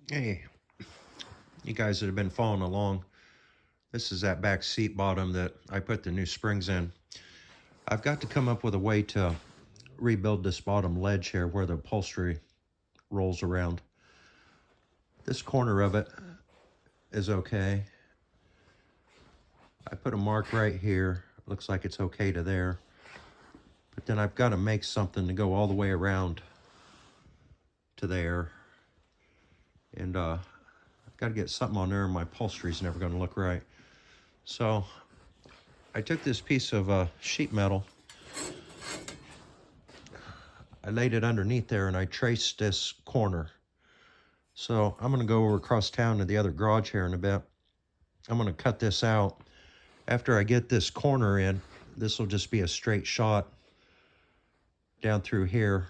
Hey, you guys that have been following along, this is that back seat bottom that I put the new springs in. I've got to come up with a way to rebuild this bottom ledge here where the upholstery rolls around. This corner of it is okay. I put a mark right here. Looks like it's okay to there. But then I've got to make something to go all the way around to there. And I've got to get something on there, and my upholstery's never going to look right. So I took this piece of sheet metal, I laid it underneath there, and I traced this corner. So I'm going to go over across town to the other garage here in a bit. I'm going to cut this out. After I get this corner in, this will just be a straight shot down through here.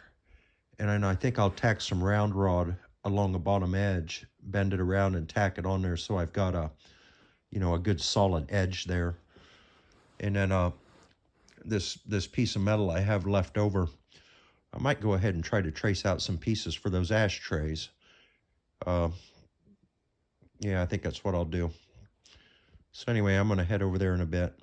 And then I think I'll tack some round rod along the bottom edge, bend it around and tack it on there so I've got a good solid edge there. And then this piece of metal I have left over, I might go ahead and try to trace out some pieces for those ashtrays. Yeah, I think that's what I'll do. So anyway, I'm going to head over there in a bit.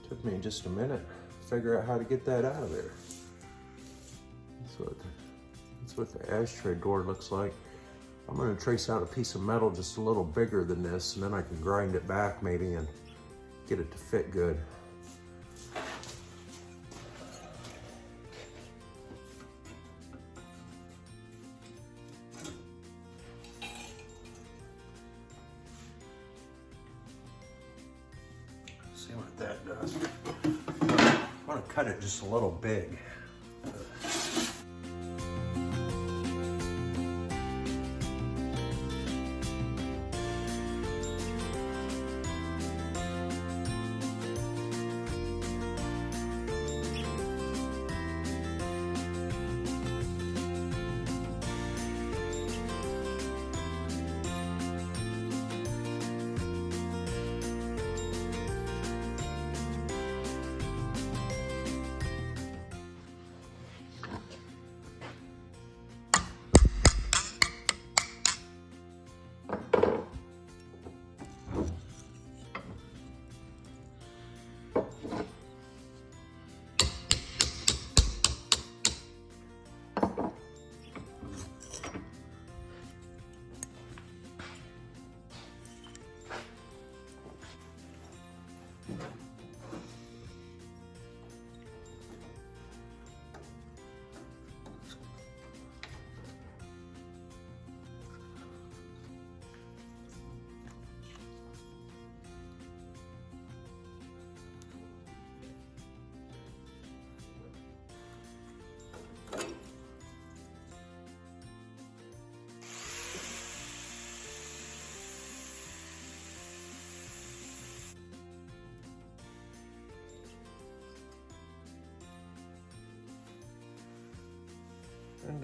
Took me just a minute to figure out how to get that out of there. That's what the ashtray door looks like. I'm going to trace out a piece of metal just a little bigger than this, and then I can grind it back maybe and get it to fit good. See what that does. I'm going to cut it just a little big.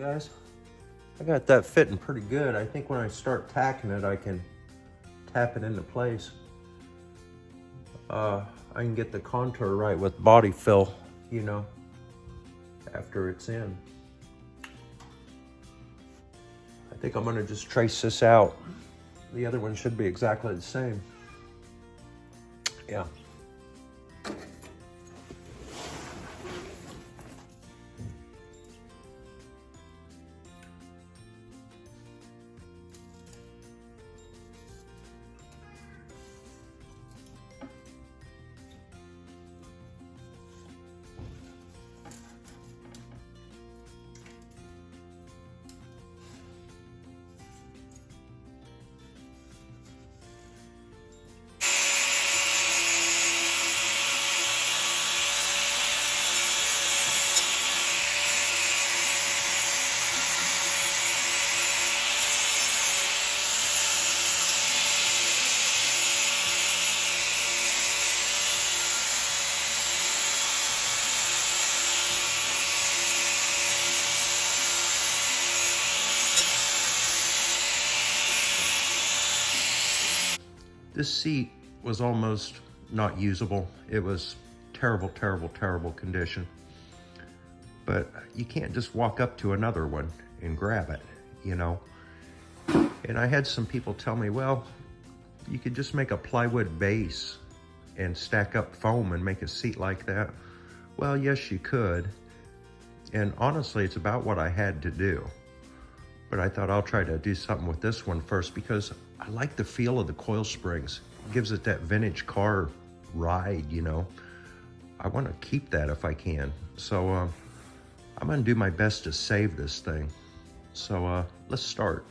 guys, I got that fitting pretty good. I think when I start tacking it, I can tap it into place. I can get the contour right with body fill, you know, after it's in. I think I'm gonna just trace this out. The other one should be exactly the same. Yeah. This seat was almost not usable. It was terrible, terrible, terrible condition. But you can't just walk up to another one and grab it, you know? And I had some people tell me, well, you could just make a plywood base and stack up foam and make a seat like that. Well, yes, you could. And honestly, it's about what I had to do. But I thought I'll try to do something with this one first because I like the feel of the coil springs. It gives it that vintage car ride, you know. I want to keep that if I can. So I'm gonna do my best to save this thing. So let's start.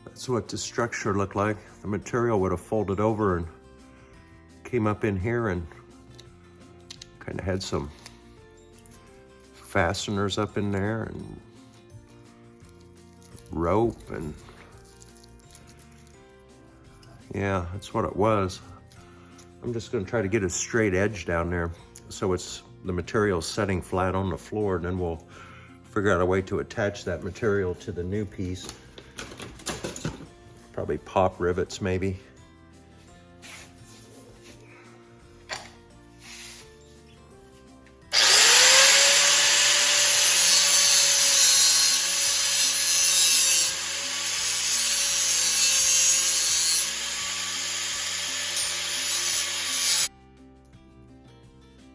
That's what the structure looked like. The material would have folded over and came up in here and kind of had some fasteners up in there and rope, and yeah, that's what it was. I'm just gonna try to get a straight edge down there so it's the material setting flat on the floor, and then we'll figure out a way to attach that material to the new piece. Probably pop rivets, maybe.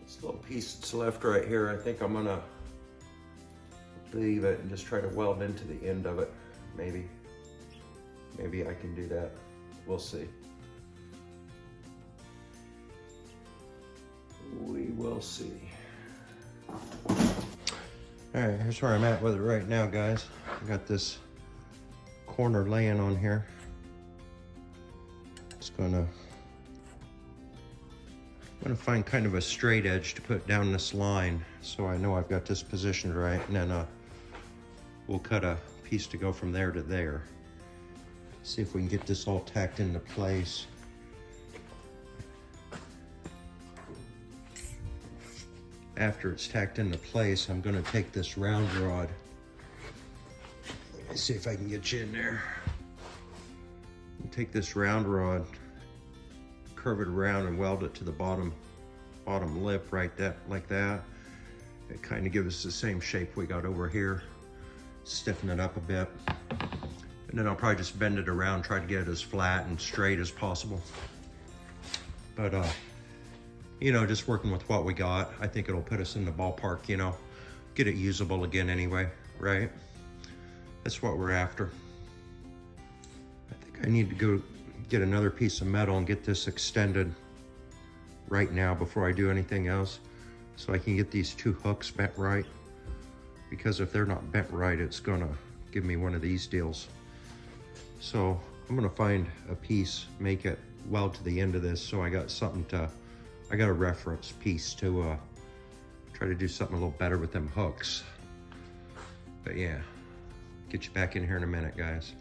This little piece that's left right here, I think I'm gonna leave it and just try to weld into the end of it, maybe. Maybe I can do that. We'll see. We will see. All right, here's where I'm at with it right now, guys. I got this corner laying on here. Just I'm gonna find kind of a straight edge to put down this line so I know I've got this positioned right, and then we'll cut a piece to go from there to there. See if we can get this all tacked into place. After it's tacked into place, I'm gonna take this round rod. Let me see if I can get you in there. Take this round rod, curve it around and weld it to the bottom lip right like that. It kind of gives us the same shape we got over here. Stiffen it up a bit. And then I'll probably just bend it around, try to get it as flat and straight as possible. But, you know, just working with what we got, I think it'll put us in the ballpark, you know, get it usable again anyway, right? That's what we're after. I think I need to go get another piece of metal and get this extended right now before I do anything else. so I can get these two hooks bent right, because if they're not bent right, it's gonna give me one of these deals. So I'm gonna find a piece, make it weld to the end of this, so I got something to, I got a reference piece to try to do something a little better with them hooks. But yeah, get you back in here in a minute, guys.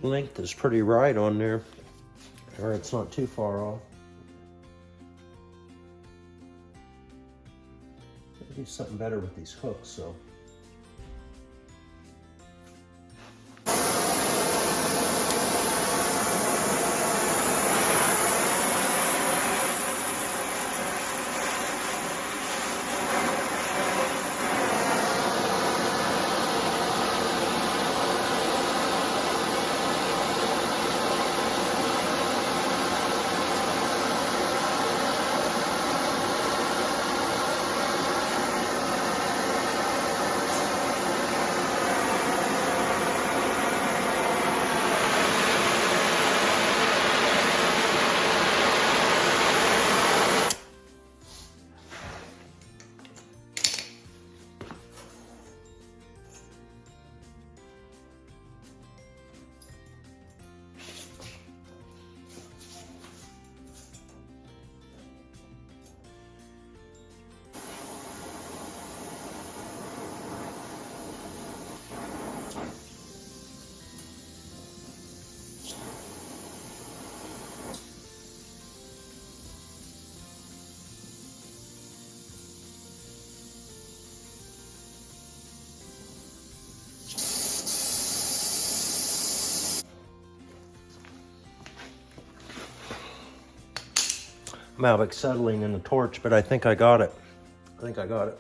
Length is pretty right on there, or it's not too far off. I'll do something better with these hooks, so. I'm out of acetylene in the torch, but I think I got it. I think I got it.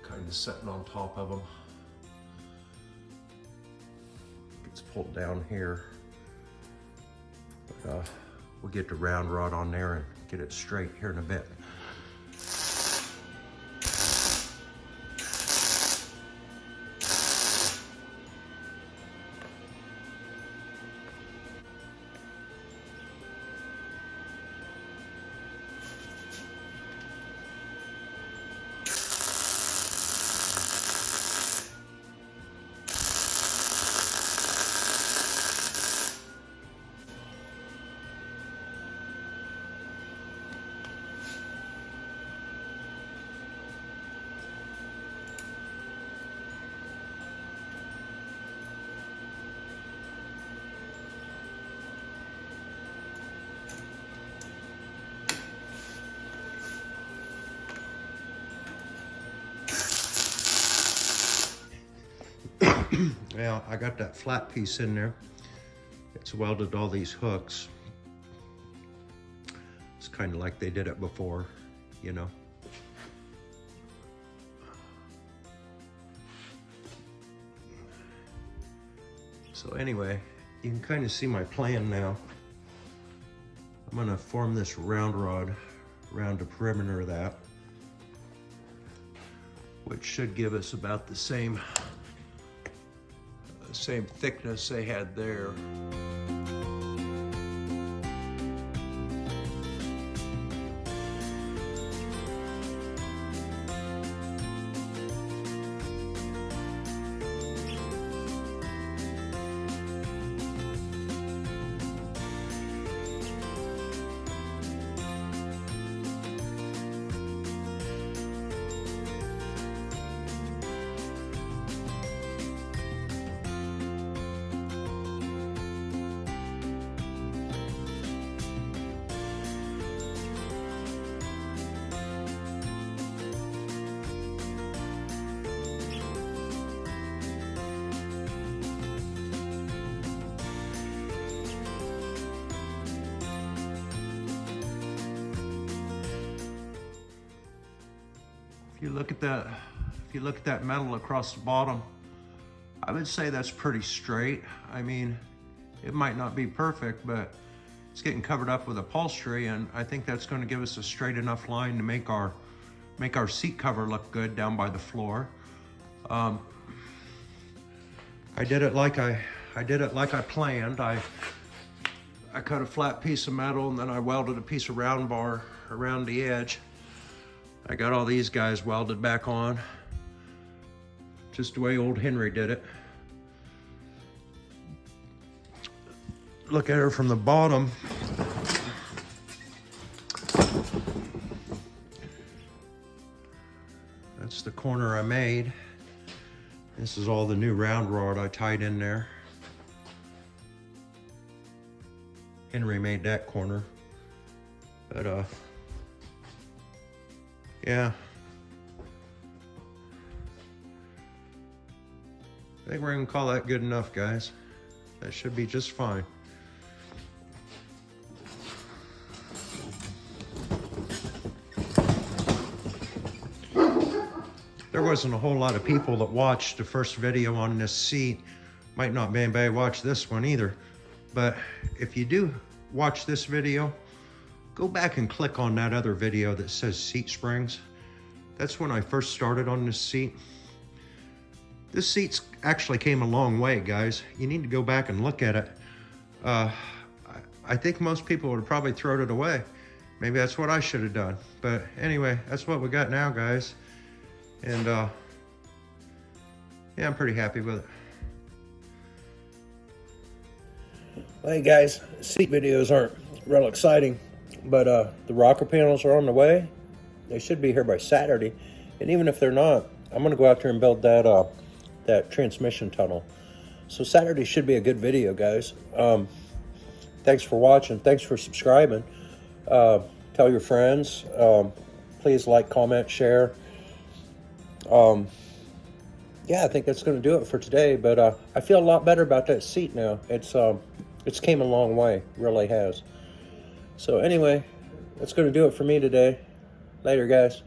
Kind of sitting on top of them. It's pulled down here. But, we'll get the round rod on there and get it straight here in a bit. Well, I got that flat piece in there. It's welded all these hooks. It's kind of like they did it before, you know. So anyway, you can kind of see my plan now. I'm gonna form this round rod around the perimeter of that, which should give us about the same the same thickness they had there. If you look at that metal across the bottom, I would say that's pretty straight. I mean, it might not be perfect, but it's getting covered up with upholstery, and I think that's going to give us a straight enough line to make our seat cover look good down by the floor. I did it like I planned. I cut a flat piece of metal, and then I welded a piece of round bar around the edge. I got all these guys welded back on, just the way old Henry did it. Look at her from the bottom. That's the corner I made. This is all the new round rod I tied in there. Henry made that corner. But yeah. I think we're gonna call that good enough, guys. That should be just fine. There wasn't a whole lot of people that watched the first video on this seat. Might not be anybody watch this one either. But if you do watch this video, go back and click on that other video that says seat springs. That's when I first started on this seat. This seat's actually came a long way, guys. You need to go back and look at it. I think most people would have probably thrown it away. Maybe that's what I should have done. But anyway, that's what we got now, guys. And yeah, I'm pretty happy with it. Well, hey guys, seat videos aren't real exciting, but the rocker panels are on the way. They should be here by Saturday. And even if they're not, I'm gonna go out there and build that that transmission tunnel. So Saturday should be a good video, guys. Thanks for watching. Thanks for subscribing. Tell your friends. Please like, comment, share. Yeah, I think that's going to do it for today, but I feel a lot better about that seat now. It's came a long way, really has. So anyway, that's going to do it for me today. Later, guys.